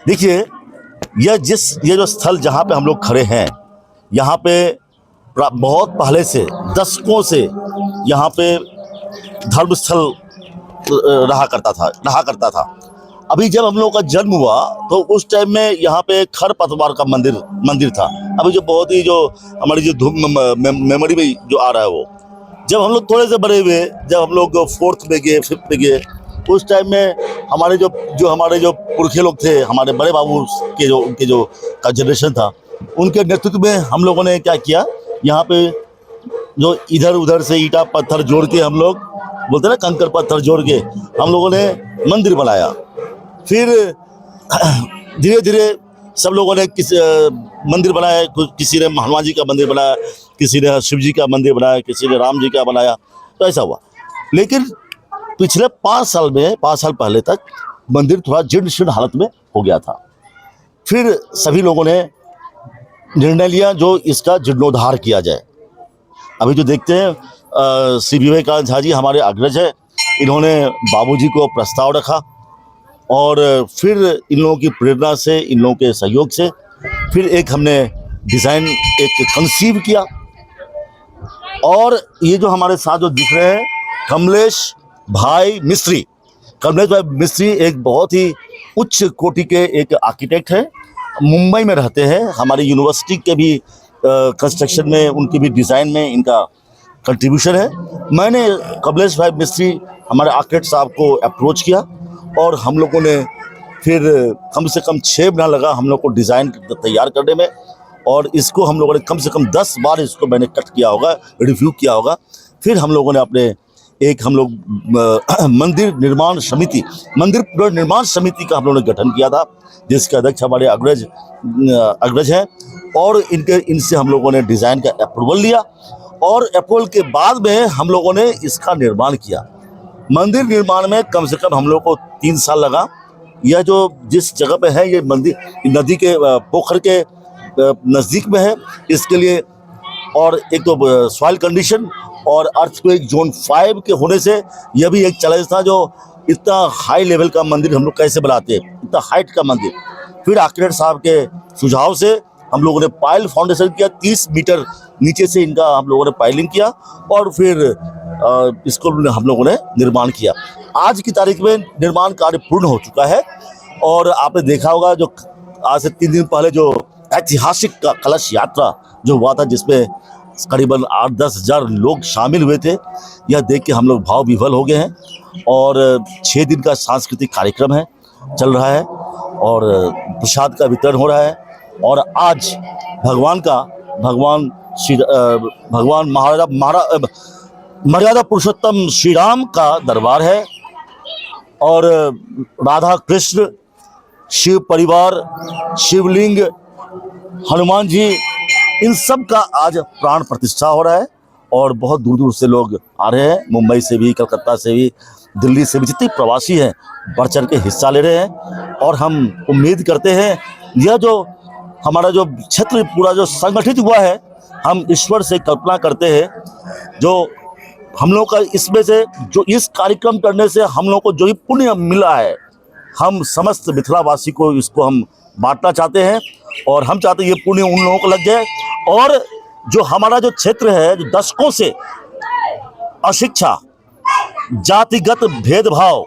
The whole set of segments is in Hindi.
देखिए, ये जो स्थल जहाँ पे हम लोग खड़े हैं, यहाँ पे बहुत पहले से, दशकों से यहाँ पे धर्म स्थल रहा करता था। अभी जब हम लोग का जन्म हुआ तो उस टाइम में यहाँ पे खरपतवार का मंदिर था। अभी जो बहुत ही जो हमारी जो मेमोरी में जो आ रहा है, वो जब हम लोग थोड़े से बड़े हुए, जब हम लोग 4th में गए, 5th में गए, उस टाइम में हमारे जो पुरखे लोग थे, हमारे बड़े बाबू के जो उनके जो का जनरेशन था, उनके नेतृत्व में हम लोगों ने क्या किया, यहाँ पे जो इधर उधर से ईंटा पत्थर जोड़ के, हम लोग बोलते हैं ना, कंकर पत्थर जोड़ के हम लोगों ने मंदिर बनाया। फिर धीरे धीरे सब लोगों ने मंदिर बनाया। किसी ने हनुमान जी का मंदिर बनाया, किसी ने शिव जी का मंदिर बनाया, किसी ने राम जी का बनाया, तो ऐसा हुआ। लेकिन पिछले 5 साल पहले तक मंदिर थोड़ा जीर्ण शीर्ण हालत में हो गया था। फिर सभी लोगों ने निर्णय लिया जो इसका जीर्णोद्धार किया जाए। अभी जो देखते हैं, श्री विवेकानंद झा जी हमारे अग्रज है, इन्होंने बाबूजी को प्रस्ताव रखा और फिर इन लोगों की प्रेरणा से, इन लोगों के सहयोग से फिर एक हमने डिज़ाइन एक कंसीव किया। और ये जो हमारे साथ जो दिख रहे हैं, कमलेश भाई मिस्त्री एक बहुत ही उच्च कोटि के एक आर्किटेक्ट हैं, मुंबई में रहते हैं। हमारी यूनिवर्सिटी के भी कंस्ट्रक्शन में, उनके भी डिज़ाइन में इनका कंट्रीब्यूशन है। मैंने कमलेश भाई मिस्त्री हमारे आर्किटेक्ट साहब को अप्रोच किया और हम लोगों ने फिर कम से कम 6 महीना लगा हम लोग को डिज़ाइन तैयार करने में। और इसको हम लोगों ने कम से कम 10 बार इसको मैंने कट किया होगा, रिव्यू किया होगा। फिर हम लोगों ने अपने मंदिर पुनर्निर्माण समिति का हम लोगों ने गठन किया था, जिसके अध्यक्ष हमारे अग्रज हैं। और इनसे हम लोगों ने डिज़ाइन का अप्रूवल लिया और अप्रूवल के बाद में हम लोगों ने इसका निर्माण किया। मंदिर निर्माण में कम से कम हम लोग को 3 साल लगा। यह जो जिस जगह पे है, ये मंदिर नदी के पोखर के नज़दीक में है, इसके लिए और एक तो सॉइल कंडीशन और अर्थक्वेक जोन 5 के होने से यह भी एक चैलेंज था। जो इतना हाई लेवल का मंदिर हम लोग कैसे बनाते हैं, इतना हाइट का मंदिर। फिर आर्किटेक्ट साहब के सुझाव से हम लोगों ने पाइल फाउंडेशन किया, 30 मीटर नीचे से इनका हम लोगों ने पाइलिंग किया और फिर इसको हम लोगों ने निर्माण किया। आज की तारीख में निर्माण कार्य पूर्ण हो चुका है। और आपने देखा होगा जो आज से 3 दिन पहले जो ऐतिहासिक कलश यात्रा जो हुआ था, जिसमें करीबन 8-10 हज़ार लोग शामिल हुए थे, यह देख के हम लोग भाव विह्वल हो गए हैं। और 6 दिन का सांस्कृतिक कार्यक्रम है, चल रहा है और प्रसाद का वितरण हो रहा है। और आज भगवान मर्यादा पुरुषोत्तम श्री राम का दरबार है और राधा कृष्ण, शिव परिवार, शिवलिंग, हनुमान जी, इन सब का आज प्राण प्रतिष्ठा हो रहा है। और बहुत दूर दूर से लोग आ रहे हैं, मुंबई से भी, कलकत्ता से भी, दिल्ली से भी, जितने प्रवासी हैं बढ़ चढ़ के हिस्सा ले रहे हैं। और हम उम्मीद करते हैं यह जो हमारा जो क्षेत्र पूरा जो संगठित हुआ है, हम ईश्वर से कल्पना करते हैं जो हम लोग का इसमें से जो इस कार्यक्रम करने से हम लोग को जो भी पुण्य मिला है, हम समस्त मिथिलावासी को इसको हम बांटना चाहते हैं। और हम चाहते हैं ये पुण्य उन लोगों को लग जाए। और जो हमारा जो क्षेत्र है, जो दशकों से अशिक्षा, जातिगत भेदभाव,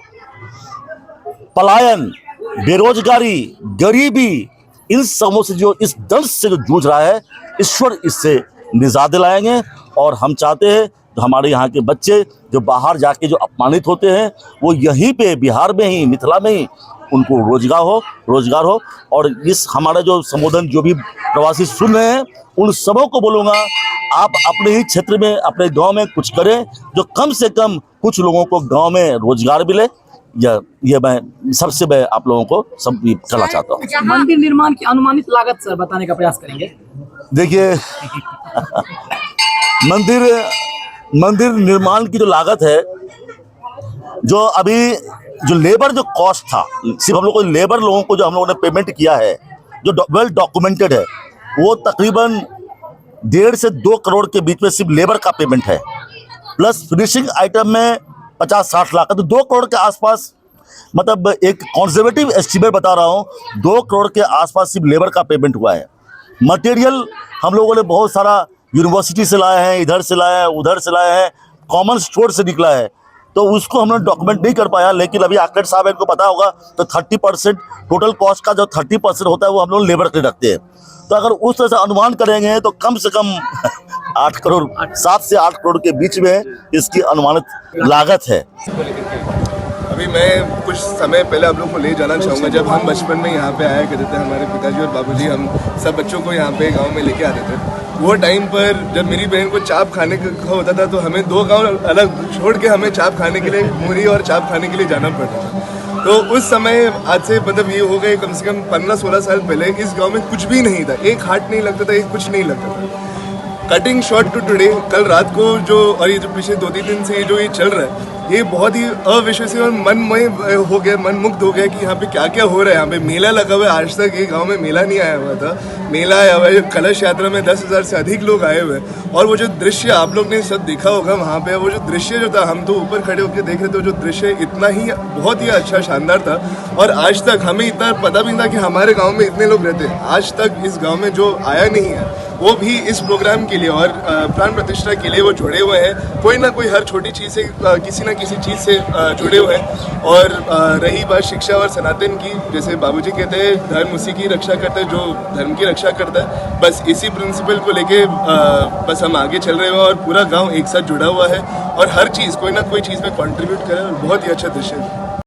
पलायन, बेरोजगारी, गरीबी, इन सबों से जो इस दंश से जो जूझ रहा है, ईश्वर इससे निजात दिलाएंगे। और हम चाहते हैं तो हमारे यहाँ के बच्चे जो बाहर जाके जो अपमानित होते हैं, वो यहीं पे बिहार में ही, मिथिला में ही उनको रोजगार हो। और इस हमारा जो संबोधन जो भी प्रवासी सुन रहे हैं, उन सबों को बोलूँगा, आप अपने ही क्षेत्र में, अपने गांव में कुछ करें जो कम से कम कुछ लोगों को गांव में रोजगार मिले। ये मैं आप लोगों को सब करना चाहता हूँ। मंदिर निर्माण की अनुमानित लागत सर बताने का प्रयास करेंगे। देखिए मंदिर निर्माण की जो लागत है, जो अभी जो लेबर जो कॉस्ट था, सिर्फ हम लोग को लेबर लोगों को जो हम लोगों ने पेमेंट किया है, जो वेल डॉक्यूमेंटेड है, वो तकरीबन 1.5 से 2 करोड़ के बीच में सिर्फ लेबर का पेमेंट है। प्लस फिनिशिंग आइटम में 50-60 लाख, तो 2 करोड़ के आसपास मतलब एक कॉन्जर्वेटिव एस्टिमेट बता रहा हूँ, 2 करोड़ के आसपास सिर्फ लेबर का पेमेंट हुआ है। मटेरियल हम लोगों ने बहुत सारा यूनिवर्सिटी से लाए हैं, इधर से लाए हैं, उधर से लाए हैं, कॉमन स्टोर से निकला है, तो उसको हमने डॉक्यूमेंट नहीं कर पाया। लेकिन अभी आकड़ साहब इनको पता होगा, तो 30% टोटल कॉस्ट का जो 30% होता है वो हम लोग लेबर के लिए रखते हैं। तो अगर उस तरह से अनुमान करेंगे तो कम से कम 8 करोड़, 7 से 8 करोड़ के बीच में इसकी अनुमानित लागत है। अभी मैं कुछ समय पहले आप लोग को ले जाना चाहूँगा, जब हम बचपन में यहाँ पे आया करते थे, हमारे पिताजी और बाबूजी हम सब बच्चों को यहाँ पे गांव में लेके आते थे। वो टाइम पर जब मेरी बहन को चाप खाने का होता था तो हमें 2 गांव अलग छोड़ के हमें चाप खाने के लिए, मूरी और चाप खाने के लिए जाना पड़ता था। तो उस समय आज से मतलब ये हो गए कम से कम 15-16 साल पहले, इस गाँव में कुछ भी नहीं था, एक हाट नहीं लगता था, एक कुछ नहीं लगता था। कटिंग शॉर्ट टू टुडे, कल रात को जो, और ये जो पिछले 2-3 दिन से जो ये चल रहा है, ये बहुत ही अविश्वसनीय और मनमय हो गया, मनमुग्ध हो गया कि यहाँ पे क्या क्या हो रहा है। यहाँ पे मेला लगा हुआ है, आज तक ये गांव में मेला नहीं आया हुआ था, मेला आया हुआ है। कलश यात्रा में 10,000 से अधिक लोग आए हुए हैं, और वो जो दृश्य आप लोग ने सब देखा होगा वहाँ पे, वो जो दृश्य जो था, हम तो ऊपर खड़े होकर देख रहे थे, जो दृश्य इतना ही बहुत ही अच्छा शानदार था। और आज तक हमें इतना पता भी नहीं था कि हमारे गाँव में इतने लोग रहते हैं। आज तक इस गाँव में जो आया नहीं है वो भी इस प्रोग्राम के लिए और प्राण प्रतिष्ठा के लिए वो जुड़े हुए हैं। कोई ना कोई हर छोटी चीज़ से, किसी ना किसी चीज़ से जुड़े हुए हैं। और रही बात शिक्षा और सनातन की, जैसे बाबूजी कहते हैं धर्म उसी की रक्षा करता है जो धर्म की रक्षा करता है, बस इसी प्रिंसिपल को लेके बस हम आगे चल रहे हैं। और पूरा गाँव एक साथ जुड़ा हुआ है और हर चीज़ कोई ना कोई चीज़ में कॉन्ट्रीब्यूट करे, और बहुत ही अच्छा दृश्य है।